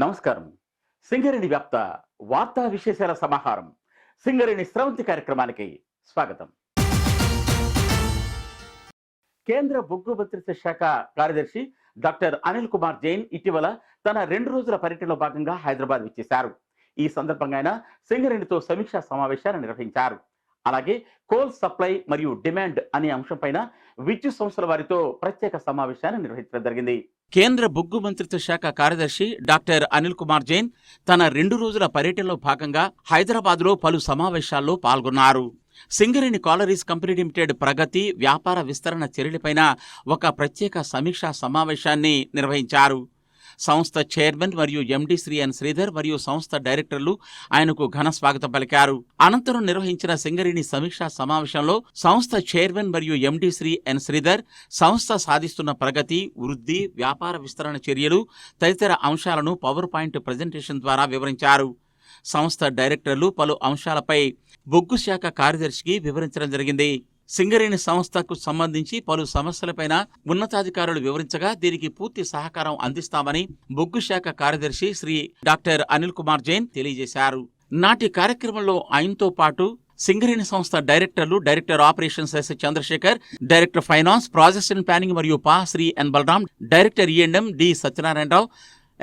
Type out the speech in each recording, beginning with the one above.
నమస్కారం. సింగరేణి వ్యాప్త వార్తా విశేషాల సమాహారం సింగరేణి స్రవంతి కార్యక్రమానికి స్వాగతం. కేంద్ర బొగ్గు మంత్రిత్వ శాఖ కార్యదర్శి డాక్టర్ అనిల్ కుమార్ జైన్ ఇటీవల తన 2 రోజుల పర్యటనలో భాగంగా హైదరాబాద్ విచ్చేశారు. ఈ సందర్భంగా ఆయన సింగరేణితో సమీక్షా సమావేశాన్ని నిర్వహించారు. అలాగే కోల్ సప్లై మరియు డిమాండ్ అనే అంశంపైన విద్యుత్ సంస్థల వారితో ప్రత్యేక సమావేశాన్ని నిర్వహించడం జరిగింది. కేంద్ర బొగ్గు మంత్రిత్వ శాఖ కార్యదర్శి డాక్టర్ అనిల్ కుమార్ జైన్ తన 2 రోజుల పర్యటనలో భాగంగా హైదరాబాద్లో పలు సమావేశాల్లో పాల్గొన్నారు. సింగరేణి కాలరీస్ కంపెనీ లిమిటెడ్ ప్రగతి, వ్యాపార విస్తరణ చర్యలపైన ఒక ప్రత్యేక సమీక్షా సమావేశాన్ని నిర్వహించారు. సంస్థ చైర్మన్ మరియు ఎండి శ్రీ ఎన్ శ్రీధర్ మరియు సంస్థ డైరెక్టర్లు ఆయనకు ఘన స్వాగతం పలికారు. అనంతరం నిర్వహించిన సింగరేణి సమీక్షా సమావేశంలో సంస్థ చైర్మన్ మరియు ఎండి శ్రీ ఎన్ శ్రీధర్ సంస్థ సాధిస్తున్న ప్రగతి, వృద్ధి, వ్యాపార విస్తరణ చర్యలు తదితర అంశాలను పవర్ పాయింట్ ప్రజెంటేషన్ ద్వారా వివరించారు. సంస్థ డైరెక్టర్లు పలు అంశాలపై బొగ్గు శాఖ కార్యదర్శికి వివరించడం జరిగింది. సింగరేణి సంస్థకు సంబంధించి పలు సమస్యలపైన ఉన్నతాధికారులు వివరించగా దీనికి పూర్తి సహకారం అందిస్తామని బొగ్గు శాఖ కార్యదర్శి శ్రీ డాక్టర్ అనిల్ కుమార్ జైన్ తెలియజేశారు. నాటి కార్యక్రమంలో ఆయనతో పాటు సింగరేణి సంస్థ డైరెక్టర్లు, director operations S Chandrasekhar, director finance, projects and planning మరియు పా Shri N Balaram, director E and M D Satyanarayana Rao,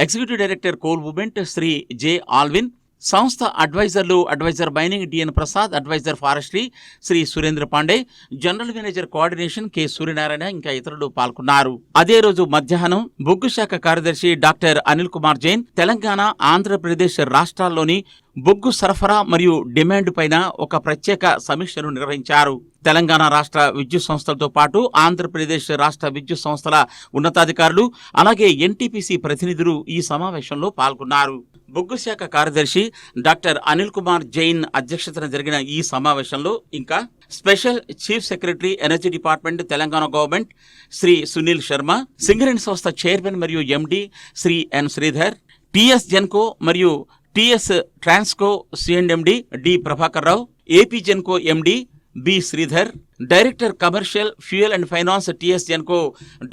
executive director coal movement Shri J Alwin, సంస్థ అడ్వైజర్లు adviser mining D N Prasad, adviser forestry Shri Surendra Pandey, general manager coordination K Suryanarayana ఇంకా ఇతరులు పాల్గొన్నారు. అదే రోజు మధ్యాహ్నం బొగ్గు శాఖ కార్యదర్శి డాక్టర్ అనిల్ కుమార్ జైన్ తెలంగాణ, ఆంధ్రప్రదేశ్ రాష్ట్రాల్లోని బొగ్గు సరఫరా మరియు డిమాండ్ పైన ఒక ప్రత్యేక సమీక్షను నిర్వహించారు. తెలంగాణ రాష్ట్ర విద్యుత్ సంస్థలతో పాటు ఆంధ్రప్రదేశ్ రాష్ట్ర విద్యుత్ సంస్థల ఉన్నతాధికారులు అలాగే ఎన్టీపీసీ ప్రతినిధులు ఈ సమావేశంలో పాల్గొన్నారు. బొగ్గు శాఖ కార్యదర్శి డాక్టర్ అనిల్ కుమార్ జైన్ అధ్యక్షతన జరిగిన ఈ సమావేశంలో ఇంకా special chief secretary energy department Telangana government Shri Sunil Sharma, Singareni సంస్థ చైర్మన్ మరియు MD Shri N Sridhar, TS Genco మరియు TS Transco CMD D Prabhakar Rao, AP Genco MD B Sridhar, director commercial fuel and finance TS Genco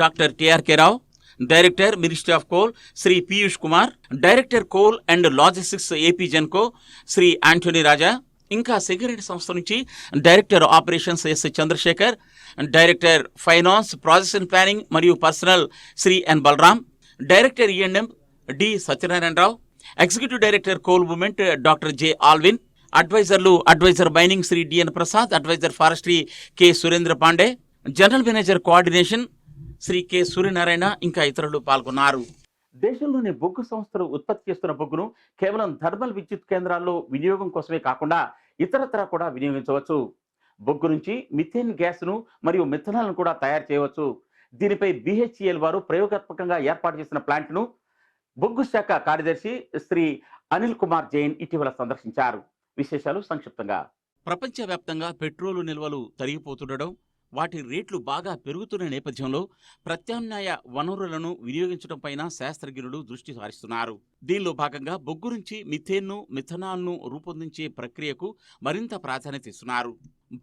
doctor TRK Rao, director ministry of coal Shri Piyush Kumar, director coal and logistics AP Genco Shri Antony Raja, ఇంకా సింగరేణి సంస్థ నుంచి director operations S Chandrasekhar, director finance, projects and planning మరియు personnel Shri N Balaram, director E and M D Satyanarayana Rao, executive director coal movement doctor J Alwin, అడ్వైజర్లు adviser mining Shri D N Prasad, adviser forestry K Surendra Pandey, general manager coordination Shri K Suryanarayana ఇంకా ఇతరులు పాల్గొన్నారు. దేశంలోని బొగ్గు సంస్థలు ఉత్పత్తి చేస్తున్న బొగ్గును కేవలం థర్మల్ విద్యుత్ కేంద్రాల్లో వినియోగం కోసమే కాకుండా ఇతరత్రా కూడా వినియోగించవచ్చు. బొగ్గు నుంచి మిథేన్ గ్యాస్ను మరియు మిథనాల్ను కూడా తయారు చేయవచ్చు. దీనిపై బిహెచ్ఈఎల్ వారు ప్రయోగాత్మకంగా ఏర్పాటు చేసిన ప్లాంట్ను బొగ్గు శాఖ కార్యదర్శి శ్రీ అనిల్ కుమార్ జైన్ ఇటీవల సందర్శించారు. విశేషాలు సంక్షిప్తంగా. ప్రపంచవ్యాప్తంగా పెట్రోలు నిల్వలు తరిగిపోతుండడం, వాటి రేట్లు బాగా పెరుగుతున్న నేపథ్యంలో ప్రత్యామ్నాయ వనరులను వినియోగించడంపైన శాస్త్రజ్ఞులు దృష్టి సారిస్తున్నారు. దీనిలో భాగంగా బొగ్గు నుంచి మిథేన్ను, మిథనాల్ను రూపొందించే ప్రక్రియకు మరింత ప్రాధాన్యత ఇస్తున్నారు.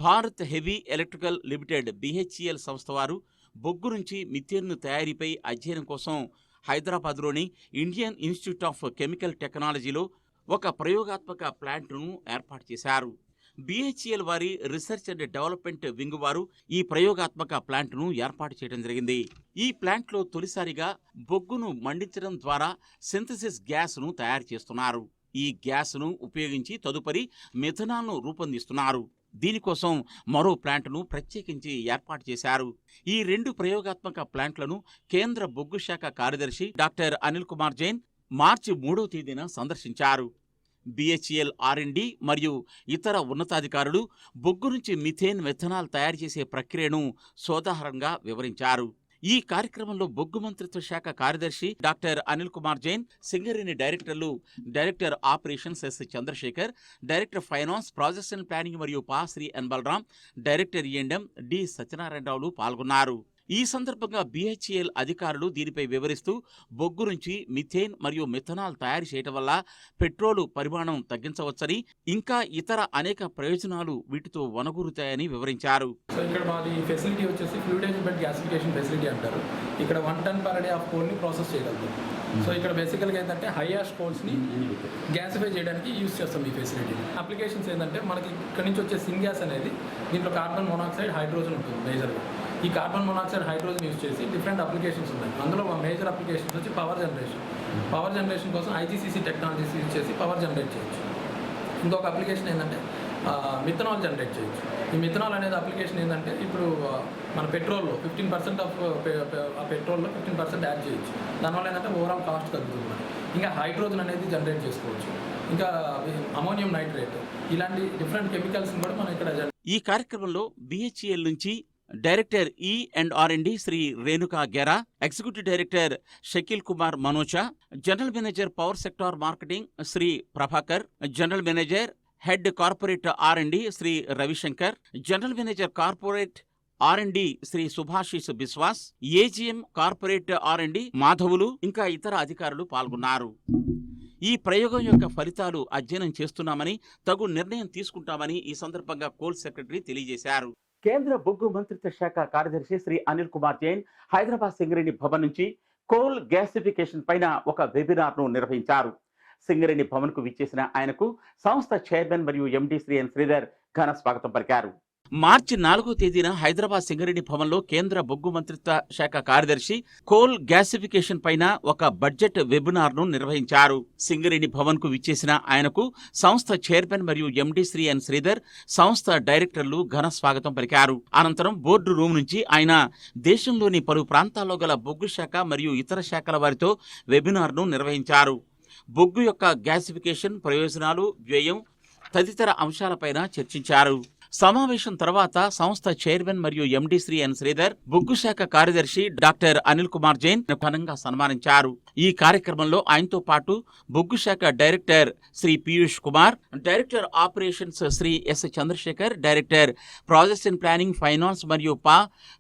Bharat heavy electrical limited BHEL సంస్థ వారు బొగ్గు నుంచి మిథేన్ను తయారీపై అధ్యయనం కోసం హైదరాబాద్లోని ఇండియన్ ఇన్స్టిట్యూట్ ఆఫ్ కెమికల్ టెక్నాలజీలో ఒక ప్రయోగాత్మక ప్లాంట్ను ఏర్పాటు చేశారు. బిహెచ్ఈఎల్ వారి రీసెర్చ్ అండ్ డెవలప్మెంట్ వింగ్ వారు ఈ ప్రయోగాత్మక ప్లాంట్ను ఏర్పాటు చేయడం జరిగింది. ఈ ప్లాంట్లో తొలిసారిగా బొగ్గును మండించడం ద్వారా సింథసిస్ గ్యాస్ను తయారు చేస్తున్నారు. ఈ గ్యాస్ను ఉపయోగించి తదుపరి మిథనాల్ను రూపొందిస్తున్నారు. దీనికోసం మరో ప్లాంట్ను ప్రత్యేకించి ఏర్పాటు చేశారు. ఈ 2 ప్రయోగాత్మక ప్లాంట్లను కేంద్ర బొగ్గు శాఖ కార్యదర్శి డాక్టర్ అనిల్ కుమార్ జైన్ మార్చి 3వ తేదీన సందర్శించారు. బిహెచ్ఈఎల్ ఆర్ఎండి మరియు ఇతర ఉన్నతాధికారులు బొగ్గు నుంచి మిథేన్, మిథనాల్ తయారు చేసే ప్రక్రియను సోదాహరంగా వివరించారు. ఈ కార్యక్రమంలో బొగ్గు మంత్రిత్వ శాఖ కార్యదర్శి డాక్టర్ అనిల్ కుమార్ జైన్, సింగరేణి డైరెక్టర్లు director operations S Chandrasekhar, director finance, projects and planning మరియు పా Shri N Balaram, director E and M D సత్యనారాయణరావులు పాల్గొన్నారు. ఈ సందర్భంగా బిహెచ్ఈఎల్ అధికారులు దీనిపై వివరిస్తూ బొగ్గు నుంచి మిథేన్ మరియు మిథనాల్ తయారు చేయడం వల్ల పెట్రోలు పరిమాణం తగ్గించవచ్చని, ఇంకా ఇతర అనేక ప్రయోజనాలు వీటితో వనగూరుతాయని వివరించారు. సో ఇక్కడ మాది ఫెసిలిటీ వచ్చేసి ఫ్లూయిడైజ్డ్ బెడ్ గ్యాసిఫికేషన్ ఫెసిలిటీ అంటారు. ఇక్కడ 1 టన్ పర్ డే ఆఫ్ కోల్ని ప్రాసెస్ చేయగలుగుతాం. సో ఇక్కడ బేసికల్గా ఏంటంటే హై యాష్ కోల్స్ని గ్యాసిఫై చేయడానికి యూస్ చేస్తాం ఈ ఫెసిలిటీ. అప్లికేషన్స్ ఏంటంటే మనకి ఇక్కడ నుంచి వచ్చే సింగ్యాస్ అనేది దీంట్లో కార్బన్ మోనాక్సైడ్, హైడ్రోజన్ ఉంటుంది మేజర్గా. ఈ కార్బన్ మోనాక్సైడ్, హైడ్రోజన్ యూస్ చేసి డిఫరెంట్ అప్లికేషన్స్ ఉన్నాయి. అందులో మేజర్ అప్లికేషన్స్ వచ్చి పవర్ జనరేషన్ కోసం ఐజీసీసీ టెక్నాలజీస్ యూజ్ చేసి పవర్ జనరేట్ చేయొచ్చు. ఇంకొక అప్లికేషన్ ఏంటంటే మిథనాల్ జనరేట్ చేయొచ్చు. ఈ మిథనాల్ అనేది అప్లికేషన్ ఏంటంటే ఇప్పుడు మన పెట్రోల్లో 15% ఆఫ్ పెట్రోల్లో 15% యాడ్ చేయొచ్చు. దానివల్ల ఏంటంటే ఓవరాల్ కాస్ట్ తగ్గుతుంది. ఇంకా హైడ్రోజన్ అనేది జనరేట్ చేసుకోవచ్చు. ఇంకా అమోనియం నైట్రేట్, ఇలాంటి డిఫరెంట్ కెమికల్స్ని కూడా మనం ఇక్కడ. ఈ కార్యక్రమంలో BHEL నుంచి director E&R&D Shri Renuka Gera, executive director Shakeel Kumar Manocha, general manager power sector marketing Shri Prabhakar, general manager head corporate R&D Shri Ravishankar, general manager corporate R&D Shri Subhashish Biswas, AGM corporate R&D Madhavulu, ఇంకా ఇతర అధికారులు పాల్గొన్నారు. ఈ ప్రయోగం యొక్క ఫలితాలు అధ్యయనం చేస్తున్నామని, తగు నిర్ణయం తీసుకుంటామని ఈ సందర్భంగా కోల్ సెక్రటరీ తెలియజేశారు. కేంద్ర బొగ్గు మంత్రిత్వ శాఖ కార్యదర్శి శ్రీ అనిల్ కుమార్ జైన్ హైదరాబాద్ సింగరేణి భవన్ నుంచి కోల్ గ్యాసిఫికేషన్ పైన ఒక వెబినార్ ను నిర్వహించారు. సింగరేణి భవన్ కు విచ్చేసిన ఆయనకు సంస్థ చైర్మన్ మరియు MD శ్రీ ఎన్ శ్రీధర్ ఘన స్వాగతం పలికారు. మార్చి 4వ తేదీన హైదరాబాద్ సింగరేణి భవన్లో కేంద్ర బొగ్గు మంత్రిత్వ శాఖ కార్యదర్శి కోల్ గ్యాసిఫికేషన్ పైన ఒక బడ్జెట్ వెబినార్ ను నిర్వహించారు. సింగరేణి భవన్ కు విచ్చేసిన ఆయనకు సంస్థ చైర్మన్ మరియు MD శ్రీ ఎన్ శ్రీధర్, సంస్థ డైరెక్టర్లు ఘన స్వాగతం పలికారు. అనంతరం బోర్డు రూమ్ నుంచి ఆయన దేశంలోని పలు ప్రాంతాల్లో గల బొగ్గు శాఖ మరియు ఇతర శాఖల వారితో వెబినార్ ను నిర్వహించారు. బొగ్గు యొక్క గ్యాసిఫికేషన్ ప్రయోజనాలు, వ్యయం తదితర అంశాలపైన చర్చించారు. సమావేశం తర్వాత సంస్థ చైర్మన్ మరియు MD శ్రీ ఎన్ శ్రీధర్, బొగ్గు శాఖ కార్యదర్శి డాక్టర్ అనిల్ కుమార్ జైన్ ఘనంగా సన్మానించారు. ఈ కార్యక్రమంలో ఆయనతో పాటు బొగ్గు శాఖ director Shri Piyush Kumar, director operations Shri S Chandrashekar, director projects and planning finance మరియు PA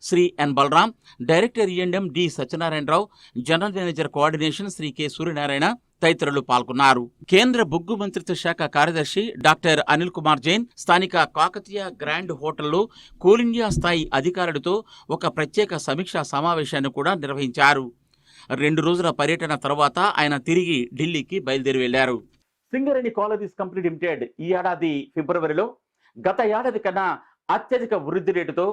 Shri N Balaram, director E&M D Satyanarayanarao, general manager coordination Shri K Suryanarayana తదితరులు పాల్గొన్నారు. కేంద్ర బొగ్గు మంత్రిత్వ శాఖ కార్యదర్శి డాక్టర్ అనిల్ కుమార్ జైన్ స్థానిక కాకతీయ గ్రాండ్ హోటల్లో కోల్ ఇండియా స్థాయి అధికారులతో ఒక ప్రత్యేక సమీక్షా సమావేశాన్ని కూడా నిర్వహించారు. 2 రోజుల పర్యటన తర్వాత ఆయన తిరిగి ఢిల్లీకి బయలుదేరి వెళ్లారు. సింగరేణి కాలరీస్ కంపెనీ లిమిటెడ్ ఈ ఏడాది ఫిబ్రవరిలో గత ఏడాది కన్నా అత్యధిక వృద్ధి రేటుతో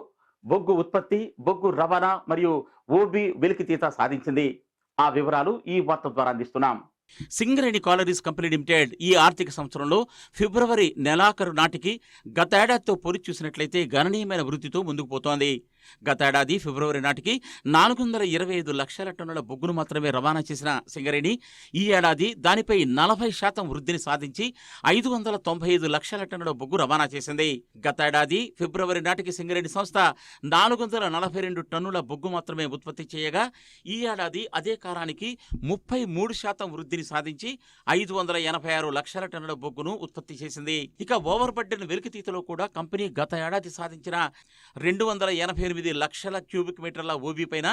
బొగ్గు ఉత్పత్తి, బొగ్గు రవాణా మరియు OB వెలికితీత సాధించింది. ఆ వివరాలు ఈ వార్త ద్వారా అందిస్తున్నాం. సింగరేణి కాలరీస్ కంపెనీ లిమిటెడ్ ఈ ఆర్థిక సంవత్సరంలో ఫిబ్రవరి నెలాఖరు నాటికి గత ఏడాదితో పోలి చూసినట్లయితే గణనీయమైన వృద్ధితో ముందుకు పోతోంది. గత ఏడాది ఫిబ్రవరి నాటికి 425 లక్షల టన్నుల బొగ్గును మాత్రమే రవాణా చేసిన సింగరేణి ఈ ఏడాది దానిపై 40% వృద్ధిని సాధించి 595 లక్షల టన్నుల బొగ్గు రవాణా చేసింది. గత ఏడాది ఫిబ్రవరి నాటికి సింగరేణి సంస్థ 442 టన్నుల బొగ్గు మాత్రమే ఉత్పత్తి చేయగా ఈ ఏడాది అదే కాలానికి 33% వృద్ధిని సాధించి 586 లక్షల టన్నుల బొగ్గును ఉత్పత్తి చేసింది. ఇక ఓవర్ బర్డెన్ వెలికితీతలో కూడా కంపెనీ గత ఏడాది సాధించిన 288 లక్షల క్యూబిక్ మీటర్ల OB పైన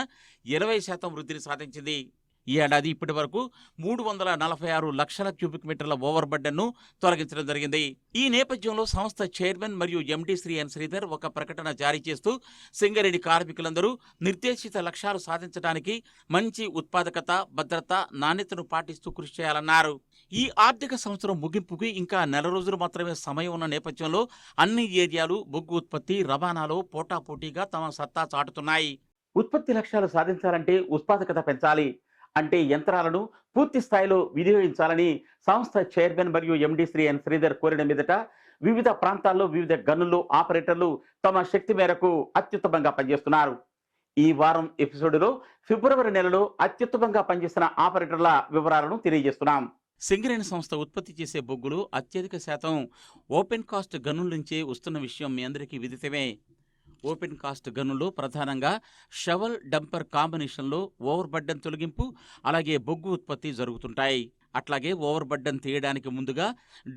20% వృద్ధిని సాధించింది. ఈ ఏడాది ఇప్పటి వరకు 346 లక్షల క్యూబిక్ మీటర్ల ఓవర్ బర్డెన్ను తొలగించడం జరిగింది. ఈ నేపథ్యంలో సంస్థ చైర్మన్ మరియు MD శ్రీ ఎన్ శ్రీధర్ ఒక ప్రకటన జారీ చేస్తూ సింగరేణి కార్మికులందరూ నిర్దేశిత లక్ష్యాలు సాధించడానికి మంచి ఉత్పాదకత, భద్రత, నాణ్యతను పాటిస్తూ కృషి చేయాలన్నారు. ఈ ఆర్థిక సంవత్సరం ముగింపుకి ఇంకా నెల రోజులు మాత్రమే సమయం ఉన్న నేపథ్యంలో అన్ని ఏరియాలు బొగ్గు ఉత్పత్తి, రవాణాలో పోటాపోటీగా తమ సత్తా చాటుతున్నాయి. ఉత్పత్తి లక్ష్యాలు సాధించాలంటే ఉత్పాదకత పెంచాలి, అంటే యంత్రాలను పూర్తి స్థాయిలో వినియోగించాలని సంస్థ చైర్మన్ మరియు MD శ్రీ ఎన్ శ్రీధర్ కోరిన మీదట వివిధ ప్రాంతాల్లో వివిధ గనుల్లో ఆపరేటర్లు తమ శక్తి మేరకు అత్యుత్తమంగా పనిచేస్తున్నారు. ఈ వారం ఎపిసోడ్లో ఫిబ్రవరి నెలలో అత్యుత్తమంగా పనిచేసిన ఆపరేటర్ల వివరాలను తెలియజేస్తున్నాం. సింగరేణి సంస్థ ఉత్పత్తి చేసే బొగ్గులు అత్యధిక శాతం ఓపెన్ కాస్ట్ గనుల నుంచే వస్తున్న విషయం మీ అందరికీ విదితమే. ఓపెన్ కాస్ట్ గనుల్లో ప్రధానంగా షవల్ డంపర్ కాంబినేషన్లో ఓవర్ బర్డెన్ తొలగింపు, అలాగే బొగ్గు ఉత్పత్తి జరుగుతుంటాయి. అట్లాగే ఓవర్ బర్డెన్ తీయడానికి ముందుగా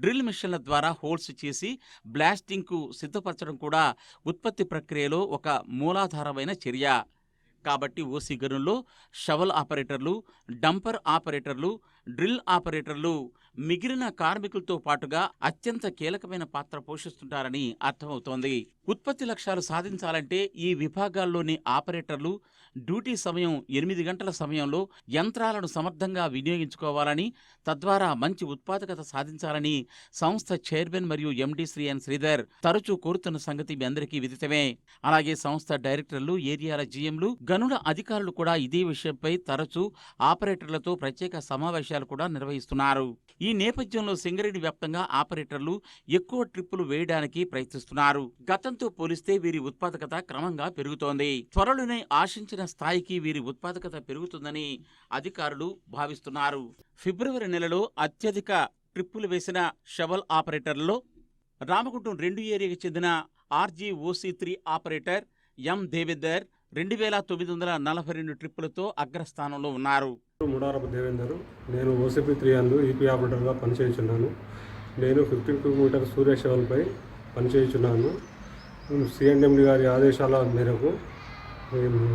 డ్రిల్ మిషన్ల ద్వారా హోల్స్ చేసి బ్లాస్టింగ్కు సిద్ధపరచడం కూడా ఉత్పత్తి ప్రక్రియలో ఒక మూలాధారమైన చర్య. కాబట్టి OC గనుల్లో షవల్ ఆపరేటర్లు, డంపర్ ఆపరేటర్లు, డ్రిల్ ఆపరేటర్లు మిగిలిన కార్మికులతో పాటుగా అత్యంత కీలకమైన పాత్ర పోషిస్తుంటారని అర్థమవుతోంది. ఉత్పత్తి లక్ష్యాలు సాధించాలంటే ఈ విభాగాల్లోని ఆపరేటర్లు డ్యూటీ సమయం 8 గంటల సమయంలో యంత్రాలను సమర్థంగా వినియోగించుకోవాలని, తద్వారా మంచి ఉత్పాదకత సాధించాలని సంస్థ చైర్మన్ మరియు ఎండీ శ్రీ ఎన్ శ్రీధర్ తరచూ కోరుతున్న సంగతి మీ అందరికీ విదితమే. అలాగే సంస్థ డైరెక్టర్లు, ఏరియాల జీఎంలు, గనుల అధికారులు కూడా ఇదే విషయంపై తరచూ ఆపరేటర్లతో ప్రత్యేక సమావేశాలు కూడా నిర్వహిస్తున్నారు. ఈ నేపథ్యంలో సింగరేణి వ్యాప్తంగా ఆపరేటర్లు ఎక్కువ ట్రిప్పులు వేయడానికి ప్రయత్నిస్తున్నారు. గతంతో పోలిస్తే వీరి ఉత్పాదకత క్రమంగా పెరుగుతోంది. త్వరలోనే ఆశించిన స్థాయికి వీరి ఉత్పాదకత పెరుగుతుందని అధికారులు భావిస్తున్నారు. ఫిబ్రవరి నెలలో అత్యధిక ట్రిప్పులు వేసిన షవల్ ఆపరేటర్లలో రామగుండం 2 ఏరియాకి చెందిన RGOC3 ఆపరేటర్ ఎం దేవేందర్ 2942 ట్రిప్పులతో అగ్రస్థానంలో ఉన్నారు. ముడారపు దేవేందర్, నేను OCP3 అందు EP ఆపరేటర్గా పనిచేయుచున్నాను. నేను 15 కిలోమీటర్ సూర్య షవల్పై పనిచేయుచున్నాను. CNMD గారి ఆదేశాల మేరకు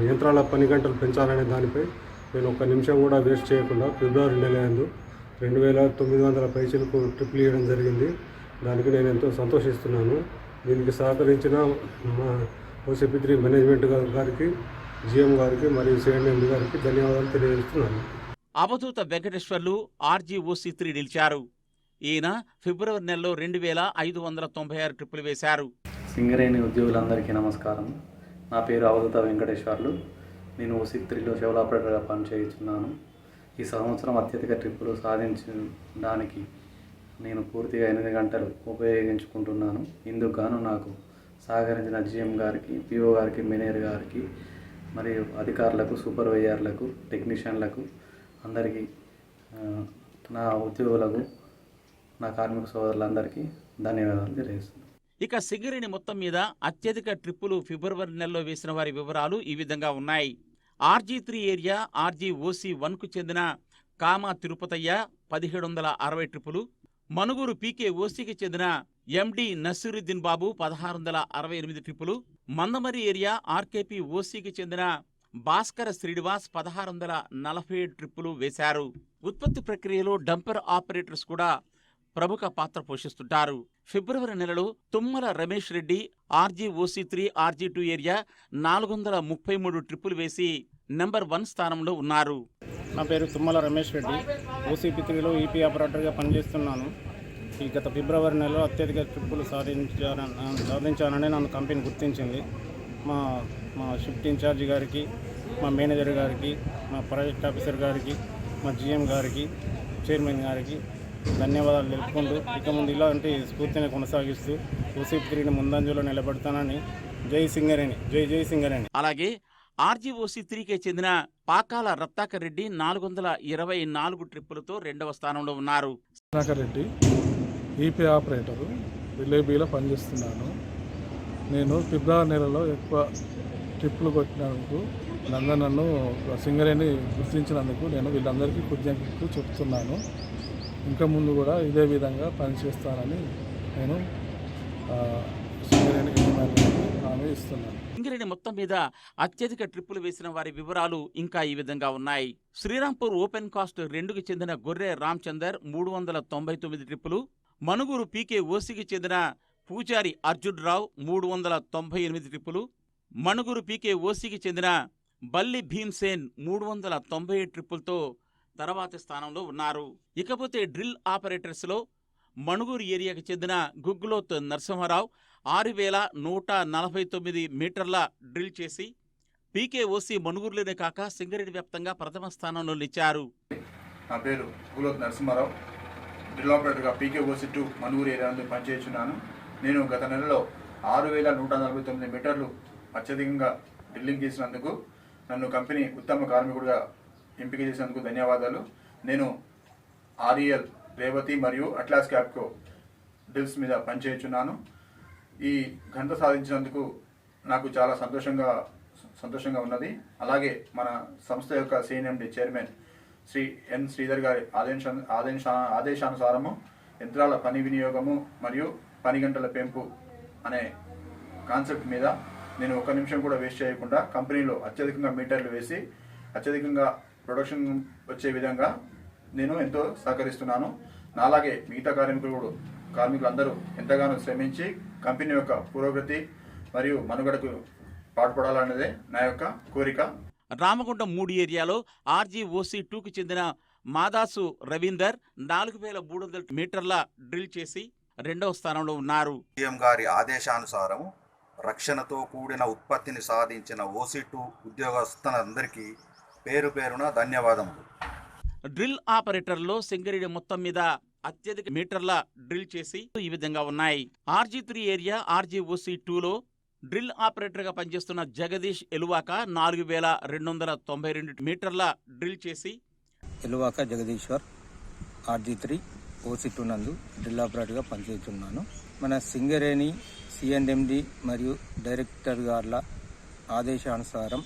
యంత్రాల పని గంటలు పెంచాలనే దానిపై నేను ఒక్క నిమిషం కూడా వేస్ట్ చేయకుండా ఫిబ్రవరి నెల యందు 2900 పైచలకు ట్రిప్పులు ఇవ్వడం జరిగింది. దానికి నేను ఎంతో సంతోషిస్తున్నాను. దీనికి సహకరించిన మా OCP3 మేనేజ్మెంట్ గారికి, GM గారికి మరియు CNMD గారికి ధన్యవాదాలు తెలియజేస్తున్నాను. అవధూత వెంకటేశ్వర్లు RGOC3 నిలిచారు. ఈయన ఫిబ్రవరి నెలలో 2596 ట్రిప్పులు వేశారు. సింగరేణి ఉద్యోగులందరికీ నమస్కారం. నా పేరు అవధూత వెంకటేశ్వర్లు. నేను OCP3లో షవల్ ఆపరేటర్గా పనిచేస్తున్నాను. ఈ సంవత్సరం అత్యధిక ట్రిప్పులు సాధించడానికి నేను పూర్తిగా 8 గంటలు ఉపయోగించుకుంటున్నాను. ఇందుకు గాను నాకు సహకరించిన GM గారికి, PO గారికి, మేనేజర్ గారికి మరియు అధికారులకు, సూపర్వైజర్లకు, టెక్నీషియన్లకు అందరికీ, నా ఉద్యోగులకు, నా కార్మిక సోదరులందరికీ ధన్యవాదాలు తెలియజేస్తున్నాను. ఇక సింగరేణి మొత్తం మీద అత్యధిక ట్రిప్పులు ఫిబ్రవరి నెలలో వేసిన వారి వివరాలు ఈ విధంగా ఉన్నాయి. RG3 ఏరియా RGOC1కు చెందిన కామా తిరుపతయ్య 1760 ట్రిప్పులు, మనుగూరు PKOCకి చెందిన MD నసీరుద్దీన్ బాబు 1668 ట్రిప్పులు, మందమరి ఏరియా RKPOCకి చెందిన భాస్కర శ్రీనివాస్ 1647 ట్రిప్పులు వేశారు. ఉత్పత్తి ప్రక్రియలో డంపర్ ఆపరేటర్స్ కూడా ప్రముఖ పాత్ర పోషిస్తుంటారు. ఫిబ్రవరి నెలలో Tummala Ramesh Reddy RGOC3 RG2 area 433 ట్రిప్పులు వేసి నెంబర్ 1 స్థానంలో ఉన్నారు. నా పేరు తుమ్మల రమేష్ రెడ్డి, OCP3లో EP ఆపరేటర్గా పనిచేస్తున్నాను. ఈ గత ఫిబ్రవరి నెలలో అత్యధిక ట్రిప్పులు సాధించానని నన్ను కంపెనీ గుర్తించింది. మా షిఫ్ట్ ఇన్ఛార్జి గారికి, మా మేనేజర్ గారికి, మా ప్రాజెక్ట్ ఆఫీసర్ గారికి, మా GM గారికి, చైర్మన్ గారికి ధన్యవాదాలు తెలుపుకుంటూ ఇక ముందు ఇలాంటి స్ఫూర్తిని కొనసాగిస్తూ OCP3ని ముందంజలో నిలబెడతానని జై సింగరేణి, జై జై సింగరేణి. అలాగే RGOC3కి చెందిన పాకాల రత్నాకర్ రెడ్డి 424 ట్రిప్పులతో 2వ స్థానంలో ఉన్నారు. రత్నాకర్ రెడ్డి, EP ఆపరేటరు, రిలేబీలో పనిచేస్తున్నాను. నేను ఫిబ్రవరి నెలలో ఎక్కువ ట్రిప్పులు కొట్టినందుకు నన్ను సింగరేణి గుర్తించినందుకు నేను వీళ్ళందరికీ కృతజ్ఞతలు చెప్తున్నాను. ఇంకా ముందు కూడా ఇదే విధంగా పనిచేస్తానని నేను సింగరేణి హామీ ఇస్తున్నాను. సింగరేణి మొత్తం మీద అత్యధిక ట్రిప్పులు వేసిన వారి వివరాలు ఇంకా ఈ విధంగా ఉన్నాయి. శ్రీరాంపూర్ ఓపెన్ కాస్ట్ 2కి చెందిన గొర్రె రామచందర్ 399 ట్రిప్పులు, మనుగూరు PKOCకి చెందిన పూజారి అర్జున్ రావు 398 ట్రిప్పులు, మనుగూరు PKOCకి చెందిన బల్లి భీమ్సేన్ 397 ట్రిప్పులతో తర్వాతి స్థానంలో ఉన్నారు. ఇకపోతే డ్రిల్ ఆపరేటర్స్లో మణుగూరు ఏరియాకి చెందిన గుగ్గులోత్ నరసింహారావు 6149 మీటర్ల డ్రిల్ చేసి PKOC మణుగూరులోనే కాక సింగరేణి వ్యాప్తంగా ప్రథమ స్థానంలో నిలిచారు. నా పేరు గుగ్గులోత్ నరసింహారావు, డ్రిల్ ఆపరేటర్గా PKOC2 మణుగూరు ఏరియాలో పనిచేస్తున్నాను. నేను గత నెలలో 6149 మీటర్లు అత్యధికంగా డ్రిల్లింగ్ చేసినందుకు నన్ను కంపెనీ ఉత్తమ కార్మికుడిగా ఎంపిక చేసినందుకు ధన్యవాదాలు. నేను REL, రేవతి మరియు అట్లాస్ క్యాప్కో డ్రిల్స్ మీద పనిచేస్తున్నాను. ఈ ఘనత సాధించినందుకు నాకు చాలా సంతోషంగా ఉన్నది. అలాగే మన సంస్థ యొక్క CNMD chairman Shri N Sridhar గారి ఆదేశానుసారము యంత్రాల పని వినియోగము మరియు పని గంటల పెంపు అనే కాన్సెప్ట్ మీద నేను ఒక్క నిమిషం కూడా వేస్ట్ చేయకుండా కంపెనీలో అత్యధికంగా మీటర్లు వేసి అత్యధికంగా ప్రొడక్షన్ వచ్చే విధంగా నేను ఎంతో సహకరిస్తున్నాను. నాలాగే మిగతా కార్మికులందరూ ఎంతగానో శ్రమించి కంపెనీ యొక్క పురోగతి మరియు మనుగడకు పాటుపడాలన్నదే నా యొక్క కోరిక. రామగుండం 3 ఏరియాలో RGOC2కు చెందిన మాదాసు రవీందర్ 4300 మీటర్ల డ్రిల్ చేసి 2వ స్థానంలో ఉన్నారు. సీఎం గారి ఆదేశానుసారం రక్షణతో కూడిన ఉత్పత్తిని సాధించిన OC2 ఉద్యోగస్తులందరికీ పేరు పేరున ధన్యవాదములు. డ్రిల్ ఆపరేటర్లో సింగరేణి మొత్తం మీద అత్యధిక మీటర్ల డ్రిల్ చేసి ఈ విధంగా ఉన్నాయి. RG3 ఏరియా RGOC2లో డ్రిల్ ఆపరేటర్గా పనిచేస్తున్న జగదీష్ ఎలువాక 4292 మీటర్ల డ్రిల్ చేసి ఎలువాక జగదీశ్వర్ RG3 OC2 నందు డ్రిల్ ఆపరేటర్గా పనిచేస్తున్నాను. మన సింగరేణి CNMD మరియు డైరెక్టర్ గార్ల ఆదేశానుసారం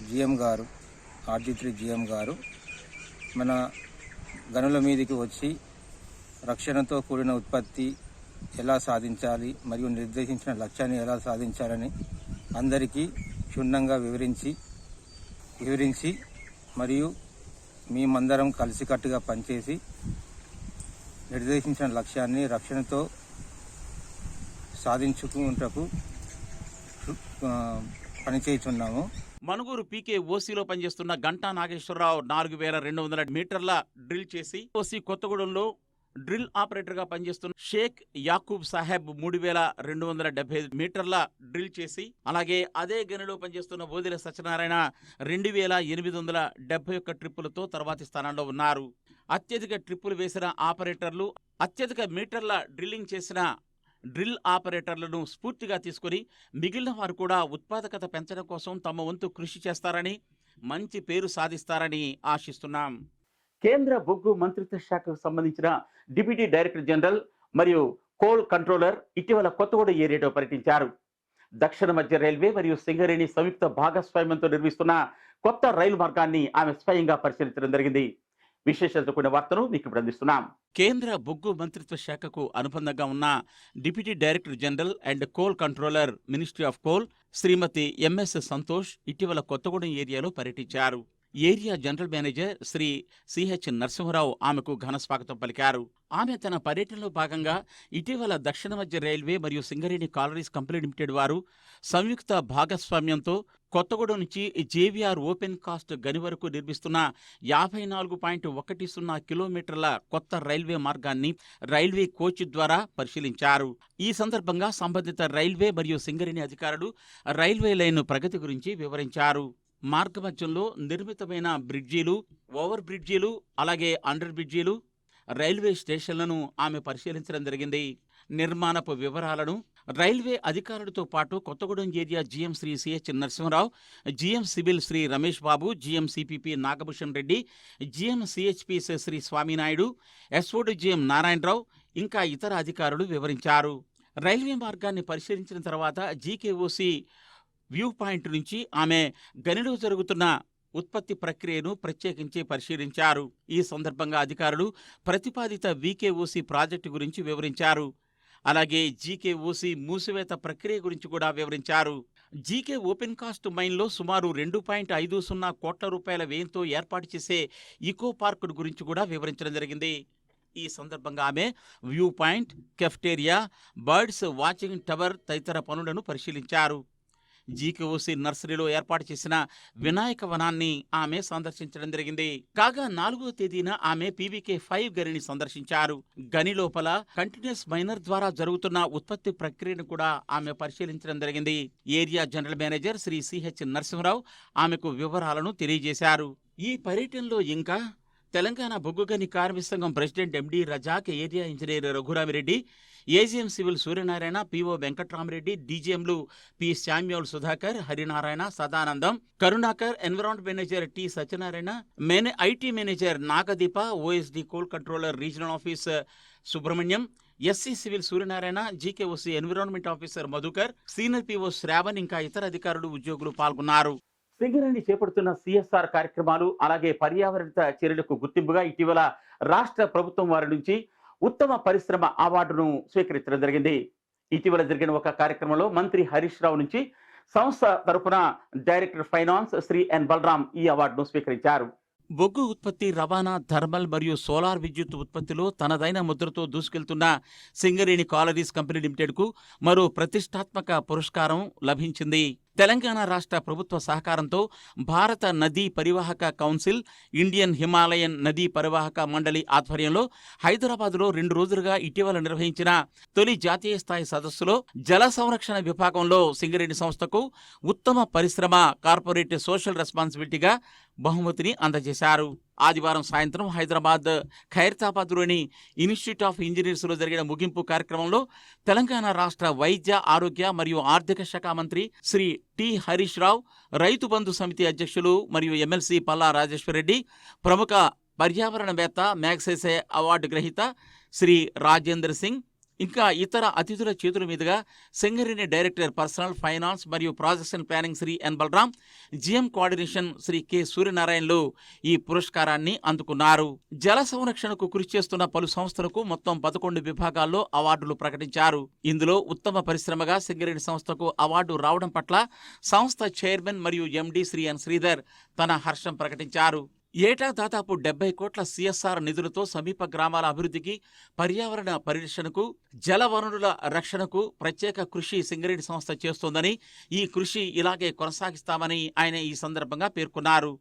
GM గారు RG3 GM గారు మన గనుల మీదకి వచ్చి రక్షణతో కూడిన ఉత్పత్తి ఎలా సాధించాలి మరియు నిర్దేశించిన లక్ష్యాన్ని ఎలా సాధించాలని అందరికీ క్షుణ్ణంగా వివరించి మరియు మేమందరం కలిసికట్టుగా పనిచేసి నిర్దేశించిన లక్ష్యాన్ని రక్షణతో సాధించుకుంటకు పనిచేస్తున్నాము. మనుగూరు PKOCలో పనిచేస్తున్న గంటా నాగేశ్వరరావు 4200 మీటర్ల డ్రిల్ చేసి OC కొత్తగూడెంలో డ్రిల్ ఆపరేటర్గా పనిచేస్తున్న షేక్ యాకూబ్ సాహెబ్ 3275 మీటర్ల డ్రిల్ చేసి, అలాగే అదే గనిలో పనిచేస్తున్న బోదిల సత్యనారాయణ 2871 ట్రిప్పులతో తర్వాతి స్థానంలో ఉన్నారు. అత్యధిక ట్రిప్పులు వేసిన ఆపరేటర్లు, అత్యధిక మీటర్ల డ్రిల్లింగ్ చేసిన డ్రిల్ ఆపరేటర్లను స్ఫూర్తిగా తీసుకుని మిగిలిన వారు కూడా ఉత్పాదకత పెంచడం కోసం తమ వంతు కృషి చేస్తారని, మంచి పేరు సాధిస్తారని ఆశిస్తున్నాం. కేంద్ర బొగ్గు మంత్రిత్వ శాఖకు సంబంధించిన డిప్యూటీ డైరెక్టర్ జనరల్ మరియు కోల్ కంట్రోలర్ ఇటీవల కొత్తగూడెం ఏరియాలో పర్యటించారు. దక్షిణ మధ్య రైల్వే మరియు సింగరేణి సంయుక్త భాగస్వామ్యంతో నిర్మిస్తున్న కొత్త రైలు మార్గాన్ని ఆమె స్వయంగా పరిశీలించడం జరిగింది. విశేషాలతో కూడిన వార్తను మీకు ఇప్పుడు అందిస్తున్నాం. కేంద్ర బొగ్గు మంత్రిత్వ శాఖకు అనుబంధంగా ఉన్న deputy director general and coal controller ministry of coal Shrimati MS Santosh ఇటీవల కొత్తగూడెం ఏరియాలో పర్యటించారు. Area general manager Shri CH Narasimharao ఆమెకు ఘన స్వాగతం పలికారు. ఆమె తన పర్యటనలో భాగంగా ఇటీవల దక్షిణ మధ్య రైల్వే మరియు సింగరేణి కాలరీస్ కంపెనీ లిమిటెడ్ వారు సంయుక్త భాగస్వామ్యంతో కొత్తగూడెం నుంచి JVR ఓపెన్ కాస్ట్ గని వరకు నిర్మిస్తున్న 54.10 కిలోమీటర్ల కొత్త రైల్వే మార్గాన్ని రైల్వే కోచ్ ద్వారా పరిశీలించారు. ఈ సందర్భంగా సంబంధిత రైల్వే మరియు సింగరేణి అధికారులు రైల్వే లైన్ ప్రగతి గురించి వివరించారు. మార్గమధ్యంలో నిర్మితమైన బ్రిడ్జీలు, ఓవర్ బ్రిడ్జీలు, అలాగే అండర్ బ్రిడ్జీలు, రైల్వే స్టేషన్లను ఆమె పరిశీలించడం జరిగింది. నిర్మాణపు వివరాలను రైల్వే అధికారులతో పాటు Kothagudem area GM Shri CH Narasimha Rao, GM civil Shri Ramesh Babu, GM CPP Nagabhushan Reddy, GM CHPs Shri Swaminaidu, SOD GM Narayana Rao ఇంకా ఇతర అధికారులు వివరించారు. రైల్వే మార్గాన్ని పరిశీలించిన తర్వాత GKOC వ్యూ పాయింట్ నుంచి ఆమె గనిలో జరుగుతున్న ఉత్పత్తి ప్రక్రియను ప్రత్యేకించి పరిశీలించారు. ఈ సందర్భంగా అధికారులు ప్రతిపాదిత VKOC ప్రాజెక్టు గురించి వివరించారు. అలాగే GKOC మూసివేత ప్రక్రియ గురించి కూడా వివరించారు. GK ఓపెన్ కాస్ట్ మైన్లో సుమారు 2.50 కోట్ల రూపాయల వ్యయంతో ఏర్పాటు చేసే ఈకో పార్క్ గురించి కూడా వివరించడం జరిగింది. ఈ సందర్భంగా ఆమె view point, cafeteria, birds watching tower తదితర పనులను పరిశీలించారు. GKOC నర్సరీలో ఏర్పాటు చేసిన వినాయక వనాన్ని ఆమె సందర్శించడం జరిగింది. కాగా 4వ తేదీన ఆమె PVK5 గనిని సందర్శించారు. గని లోపల కంటిన్యూస్ మైనర్ ద్వారా జరుగుతున్న ఉత్పత్తి ప్రక్రియను కూడా ఆమె పరిశీలించడం జరిగింది. Area general manager Shri CH Narasimharao ఆమెకు వివరాలను తెలియజేశారు. ఈ పర్యటనలో ఇంకా తెలంగాణ బొగ్గు గని కార్మిక సంఘం president MD Razak, area engineer Raghurami Reddy, AGM civil Suryanarayana, PO Venkatrami Reddy, DGMలు P Samuel Sudhakar, Harinarayana, Sadanandam, Karunakar, environment manager T Suryanarayana, IT manager Nagadeepa, OSD coal controller regional office Subrahmanyam, SC civil Suryanarayana, GKOC environment officer Madhukar, senior PO Shravan ఇంకా ఇతర అధికారులు, ఉద్యోగులు పాల్గొన్నారు. సింగరేణి చేపడుతున్న CSR కార్యక్రమాలు అలాగే పర్యావరణ చర్యలకు గుర్తింపుగా ఇటీవల రాష్ట్ర ప్రభుత్వం వారి నుంచి ఉత్తమ పరిశ్రమ అవార్డును స్వీకరించడం జరిగింది. ఇటీవల జరిగిన ఒక కార్యక్రమంలో మంత్రి హరీష్ రావు నుంచి సంస్థ తరపున director finance Shri N Balaram ఈ అవార్డును స్వీకరించారు. బొగ్గు ఉత్పత్తి, రవాణా, థర్మల్ మరియు సోలార్ విద్యుత్ ఉత్పత్తిలో తనదైన ముద్రతో దూసుకెళ్తున్న సింగరేణి కాలరీస్ కంపెనీ లిమిటెడ్కు మరో ప్రతిష్టాత్మక పురస్కారం లభించింది. తెలంగాణ రాష్ట్ర ప్రభుత్వ సహకారంతో భారత నదీ పరివాహక కౌన్సిల్, ఇండియన్ హిమాలయన్ నదీ పరివాహక మండలి ఆధ్వర్యంలో హైదరాబాద్లో 2 రోజులుగా ఇటీవల నిర్వహించిన తొలి జాతీయ స్థాయి సదస్సులో జల సంరక్షణ విభాగంలో సింగరేణి సంస్థకు ఉత్తమ పరిశ్రమ కార్పొరేట్ సోషల్ రెస్పాన్సిబిలిటీగా బహుమతిని అందజేశారు. ఆదివారం సాయంత్రం హైదరాబాద్ ఖైరతాబాద్లోని ఇన్స్టిట్యూట్ ఆఫ్ ఇంజనీర్స్లో జరిగిన ముగింపు కార్యక్రమంలో తెలంగాణ రాష్ట్ర వైద్య, ఆరోగ్య మరియు ఆర్థిక శాఖ మంత్రి శ్రీ టి హరీష్ రావు, రైతు బంధు సమితి అధ్యక్షులు మరియు ఎమ్మెల్సీ పల్లా రాజేశ్వరరెడ్డి, ప్రముఖ పర్యావరణవేత్త, మ్యాగ్సెసే అవార్డు గ్రహీత శ్రీ రాజేంద్ర సింగ్, ఇంకా ఇతర అతిథుల చేతుల మీదుగా సింగరేణి డైరెక్టర్ పర్సనల్ ఫైనాన్స్ మరియు projects and planning Shri N Balram, GM coordination Shri K సూర్యనారాయణలు ఈ పురస్కారాన్ని అందుకున్నారు. జల సంరక్షణకు కృషి చేస్తున్న పలు సంస్థలకు మొత్తం 11 విభాగాల్లో అవార్డులు ప్రకటించారు. ఇందులో ఉత్తమ పరిశ్రమగా సింగరేణి సంస్థకు అవార్డు రావడం పట్ల సంస్థ చైర్మన్ మరియు ఎండి శ్రీ ఎన్ శ్రీధర్ తన హర్షం ప్రకటించారు. ఏటా దాదాపు 70 కోట్ల సిఎస్ఆర్ నిధులతో సమీప గ్రామాల అభివృద్ధికి, పర్యావరణ పరిరక్షణకు, జల వనరుల రక్షణకు ప్రత్యేక కృషి సింగరేణి సంస్థ చేస్తోందని, ఈ కృషి ఇలాగే కొనసాగిస్తామని ఆయన ఈ సందర్భంగా పేర్కొన్నారు.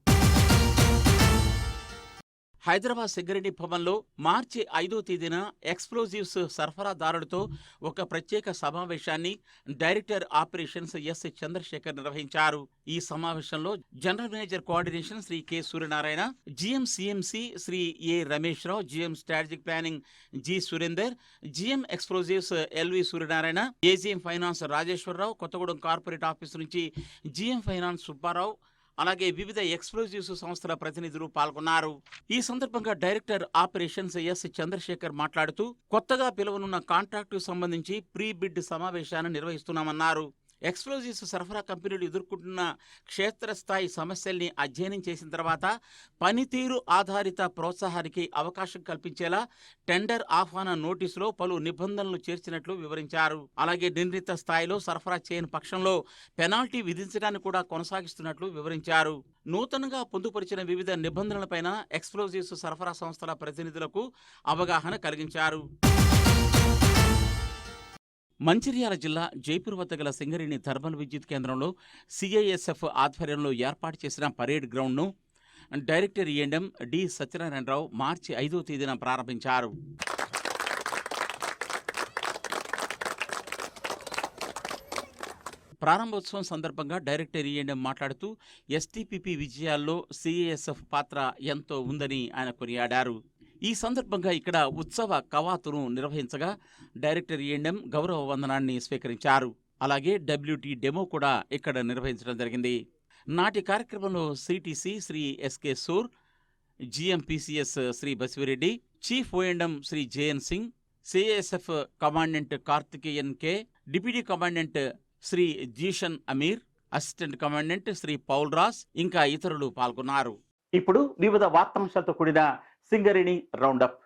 హైదరాబాద్ సింగరేణి భవన్లో మార్చి 5వ తేదీన ఎక్స్ప్లోజివ్స్ సరఫరాదారులతో ఒక ప్రత్యేక సమావేశాన్ని డైరెక్టర్ ఆపరేషన్స్ ఎస్ చంద్రశేఖర్ నిర్వహించారు. ఈ సమావేశంలో general manager coordination Shri K Suryanarayana, GM CMC Shri A Ramesh Rao, GM strategic planning G Surender, GM explosives L V Suryanarayana, AGM finance Rajeswara Rao, Kothagudem corporate office నుంచి జిఎం ఫైనాన్స్ సుబ్బారావు, అలాగే వివిధ ఎక్స్ప్లోజివ్స్ సంస్థల ప్రతినిధులు పాల్గొన్నారు. ఈ సందర్భంగా డైరెక్టర్ ఆపరేషన్స్ ఎస్ చంద్రశేఖర్ మాట్లాడుతూ కొత్తగా పిలువనున్న కాంట్రాక్టు సంబంధించి ప్రీ బిడ్ సమావేశాన్ని నిర్వహిస్తున్నామన్నారు. ఎక్స్ప్లోజివ్స్ సరఫరా కంపెనీలు ఎదుర్కొంటున్న క్షేత్రస్థాయి సమస్యల్ని అధ్యయనం చేసిన తర్వాత పనితీరు ఆధారిత ప్రోత్సాహానికి అవకాశం కల్పించేలా టెండర్ ఆహ్వాన నోటీసులో పలు నిబంధనలు చేర్చినట్లు వివరించారు. అలాగే నిర్ణీత స్థాయిలో సరఫరా చేయని పక్షంలో పెనాల్టీ విధించడాన్ని కూడా కొనసాగిస్తున్నట్లు వివరించారు. నూతనంగా పొందుపరిచిన వివిధ నిబంధనలపైన ఎక్స్ప్లోజివ్స్ సరఫరా సంస్థల ప్రతినిధులకు అవగాహన కలిగించారు. మంచిర్యాల జిల్లా జైపూర్ వద్ద గల సింగరేణి థర్మల్ విద్యుత్ కేంద్రంలో సిఐఎస్ఎఫ్ ఆధ్వర్యంలో ఏర్పాటు చేసిన పరేడ్ గ్రౌండ్ను డైరెక్టర్ ఈఎండ్ఎం డి సత్యనారాయణరావు మార్చి 5వ తేదీన ప్రారంభించారు. ప్రారంభోత్సవం సందర్భంగా డైరెక్టర్ ఈఎండ్ఎం మాట్లాడుతూ ఎస్టీపీపీ విజయాల్లో సిఐఎస్ఎఫ్ పాత్ర ఎంతో ఉందని ఆయన కొనియాడారు. ఈ సందర్భంగా ఇక్కడ ఉత్సవ కవాతును నిర్వహించగా డైరెక్టర్ ఈఎండ్ఎం గౌరవ వందనాన్ని స్వీకరించారు. అలాగే డబ్ల్యూటీ డెమో కూడా ఇక్కడ నిర్వహించడం జరిగింది. నాటి కార్యక్రమంలో CTC Shri S K Sur, GM PCS Shri Basivireddy, chief O and M Shri J N Singh, CISF commandant Karthikeyan K, deputy commandant Shri Zeeshan Ameer, assistant commandant Shri Paul Ross, ఇంకా ఇతరులు పాల్గొన్నారు. ఇప్పుడు వివిధ వార్తాంశాలతో కూడిన సింగరేణి రౌండప్.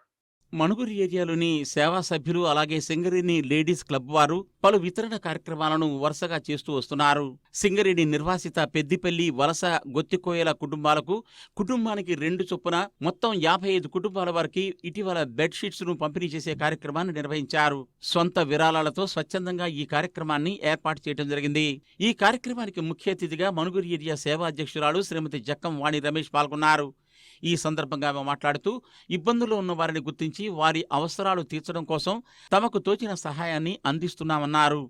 మణుగురు ఏరియాలోని సేవా సభ్యులు అలాగే సింగరేణి లేడీస్ క్లబ్ వారు పలు వితరణ కార్యక్రమాలను వరుసగా చేస్తూ వస్తున్నారు. సింగరేణి నిర్వాసిత పెద్దిపల్లి వలస గొత్తికోయల కుటుంబాలకు కుటుంబానికి 2 చొప్పున మొత్తం 55 కుటుంబాల వారికి ఇటీవల బెడ్షీట్స్ ను పంపిణీ చేసే కార్యక్రమాన్ని నిర్వహించారు. సొంత విరాళాలతో స్వచ్ఛందంగా ఈ కార్యక్రమాన్ని ఏర్పాటు చేయడం జరిగింది. ఈ కార్యక్రమానికి ముఖ్య అతిథిగా మణుగురు ఏరియా సేవా అధ్యక్షురాలు శ్రీమతి జక్కం వాణి రమేష్ పాల్గొన్నారు. ఈ సందర్భంగా ఆమె మాట్లాడుతూ ఇబ్బందుల్లో ఉన్న వారిని గుర్తించి వారి అవసరాలు తీర్చడం కోసం తమకు తోచిన సహాయాన్ని అందిస్తున్నామన్నారు.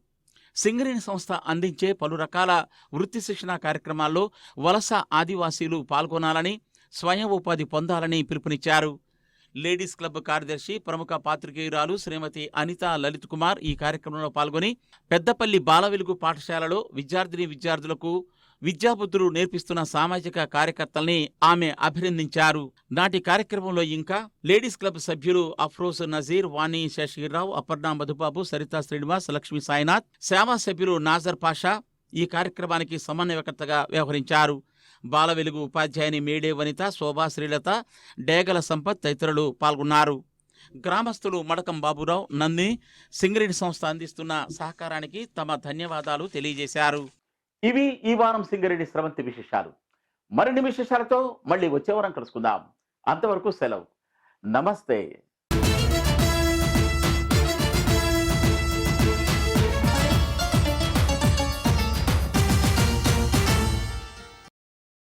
సింగరేణి సంస్థ అందించే పలు రకాల వృత్తి శిక్షణ కార్యక్రమాల్లో వలస ఆదివాసీలు పాల్గొనాలని, స్వయం ఉపాధి పొందాలని పిలుపునిచ్చారు. లేడీస్ క్లబ్ కార్యదర్శి ప్రముఖ పాత్రికేయురాలు శ్రీమతి అనితా లలిత్ కుమార్ ఈ కార్యక్రమంలో పాల్గొని పెద్దపల్లి బాలవెలుగు పాఠశాలలో విద్యార్థులకు విద్యాబుద్ధులు నేర్పిస్తున్న సామాజిక కార్యకర్తల్ని ఆమె అభినందించారు. నాటి కార్యక్రమంలో ఇంకా లేడీస్ క్లబ్ సభ్యులు అఫ్రోజ్ నజీర్, వాణి శశిరావు, అపర్ణ మధుబాబు, సరితా శ్రీనివాస్, లక్ష్మీ సాయినాథ్, సేవా సభ్యులు నాజర్ పాషా ఈ కార్యక్రమానికి సమన్వయకర్తగా వ్యవహరించారు. బాలవెలుగు ఉపాధ్యాయుని మేడే వనిత, శోభా శ్రీలత, డేగల సంపత్ తదితరులు పాల్గొన్నారు. గ్రామస్తులు మడకం బాబురావు, నంది సింగరేణి సంస్థ అందిస్తున్న సహకారానికి తమ ధన్యవాదాలు తెలియజేశారు. ఇవి ఈ వారం సింగరేణి స్రవంతి విశేషాలు. మరిన్ని విశేషాలతో మళ్ళీ వచ్చే వారం కలుసుకుందాం. అంతవరకు సెలవు. నమస్తే.